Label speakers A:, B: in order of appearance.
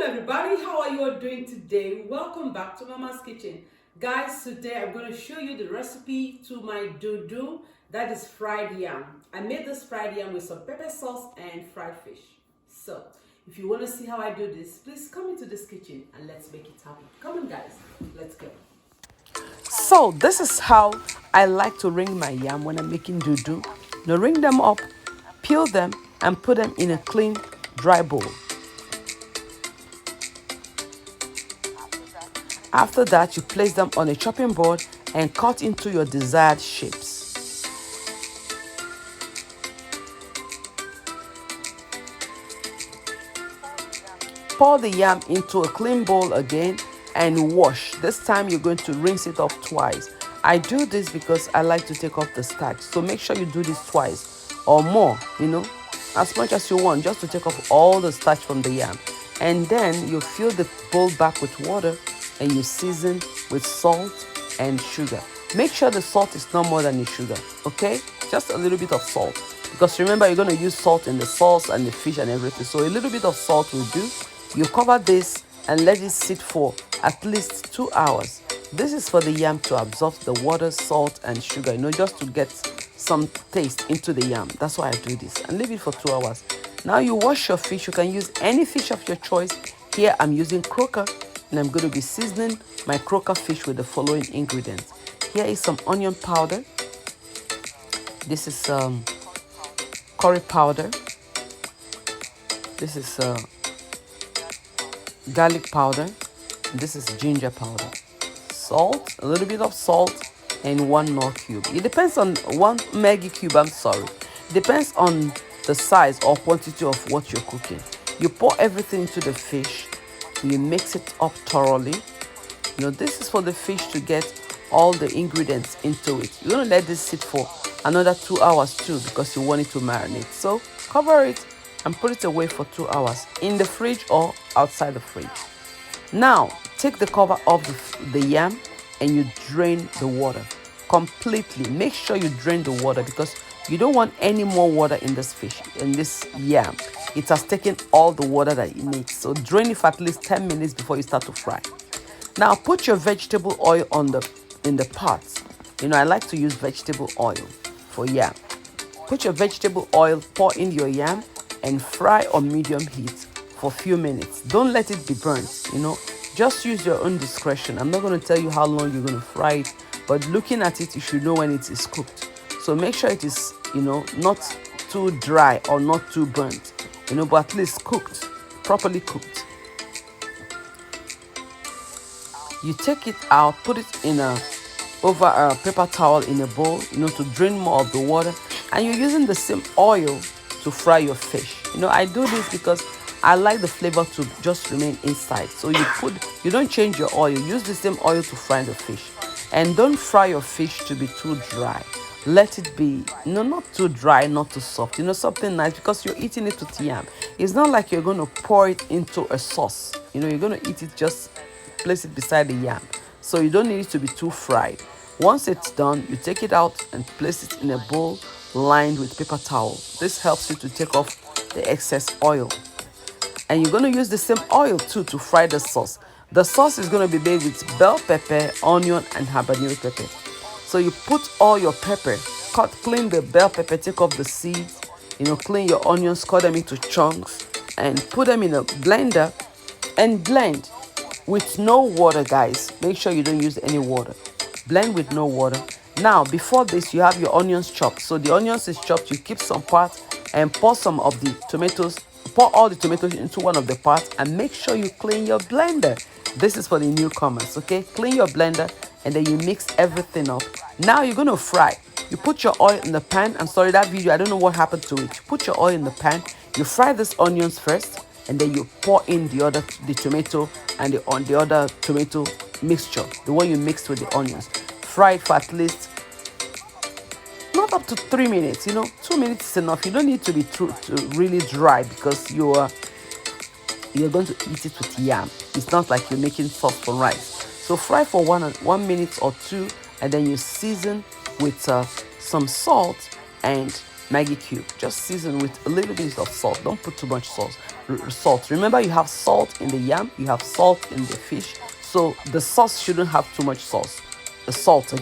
A: Hello everybody, how are you all doing today? Welcome back to Mama's Kitchen. Guys, today I'm going to show you the recipe to my dundun, that is fried yam. I made this fried yam with some pepper sauce and fried fish. So, if you want to see how I do this, please come into this kitchen and let's make it happen. Come on guys, let's go. So, this is how I like to ring my yam when I'm making dundun. Now ring them up, peel them and put them in a clean, dry bowl. After that, you place them on a chopping board and cut into your desired shapes. Pour the yam into a clean bowl again and wash. This time you're going to rinse it off twice. I do this because I like to take off the starch. So make sure you do this twice or more, as much as you want, just to take off all the starch from the yam. And then you fill the bowl back with water and you season with salt and sugar. Make sure the salt is not more than the sugar, okay? Just a little bit of salt. Because remember, you're going to use salt in the sauce and the fish and everything. So a little bit of salt will do. You cover this and let it sit for at least 2 hours. This is for the yam to absorb the water, salt, and sugar, just to get some taste into the yam. That's why I do this. And leave it for 2 hours. Now you wash your fish. You can use any fish of your choice. Here I'm using croaker. And I'm going to be seasoning my croaker fish with the following ingredients. Here is some onion powder. This is curry powder. This is garlic powder. This is ginger powder. Salt, a little bit of salt, and 1 Knorr cube. It depends on 1 Maggi cube, It depends on the size or quantity of what you're cooking. You pour everything into the fish. You mix it up thoroughly. This is for the fish to get all the ingredients into it. You're going to let this sit for another 2 hours too because you want it to marinate. So cover it and put it away for 2 hours in the fridge or outside the fridge. Now take the cover off the yam and you drain the water completely. Make sure you drain the water because you don't want any more water in this fish, in this yam. It has taken all the water that it needs. So drain it for at least 10 minutes before you start to fry. Now put your vegetable oil in the pot. I like to use vegetable oil for yam. Put your vegetable oil, pour in your yam and fry on medium heat for a few minutes. Don't let it be burnt, Just use your own discretion. I'm not going to tell you how long you're going to fry it, but looking at it, you should know when it is cooked. So make sure it is, not too dry or not too burnt, but at least cooked, properly cooked. You take it out, put it in over a paper towel in a bowl, to drain more of the water. And you're using the same oil to fry your fish. I do this because I like the flavor to just remain inside. So you don't change your oil. Use the same oil to fry the fish. And don't fry your fish to be too dry. Let it be, not too dry, not too soft. Something nice because you're eating it with yam. It's not like you're going to pour it into a sauce. You're going to eat it, just place it beside the yam. So you don't need it to be too fried. Once it's done, you take it out and place it in a bowl lined with paper towel. This helps you to take off the excess oil. And you're going to use the same oil too to fry the sauce. The sauce is going to be made with bell pepper, onion, and habanero pepper. So you put all your pepper, clean the bell pepper, take off the seeds, clean your onions, cut them into chunks, and put them in a blender and blend with no water, guys. Make sure you don't use any water. Blend with no water. Now, before this, you have your onions chopped. So the onions is chopped, you keep some part and pour some of the tomatoes. Pour all the tomatoes into one of the parts and make sure you clean your blender. This is for the newcomers, okay? Clean your blender and then you mix everything up. Now you're going to fry. You put your oil in the pan. I'm sorry, that video, I don't know what happened to it. You put your oil in the pan. You fry these onions first and then you pour in the tomato and the other tomato mixture, the one you mixed with the onions. Fry it for at least not up to 3 minutes. 2 minutes is enough. You don't need to be really dry because you're going to eat it with yam. It's not like you're making sauce for rice. So fry for 1 minute or 2 and then you season with some salt and Maggi cube. Just season with a little bit of salt. Don't put too much salt. Remember, you have salt in the yam, you have salt in the fish, so the sauce shouldn't have too much sauce. The salt again.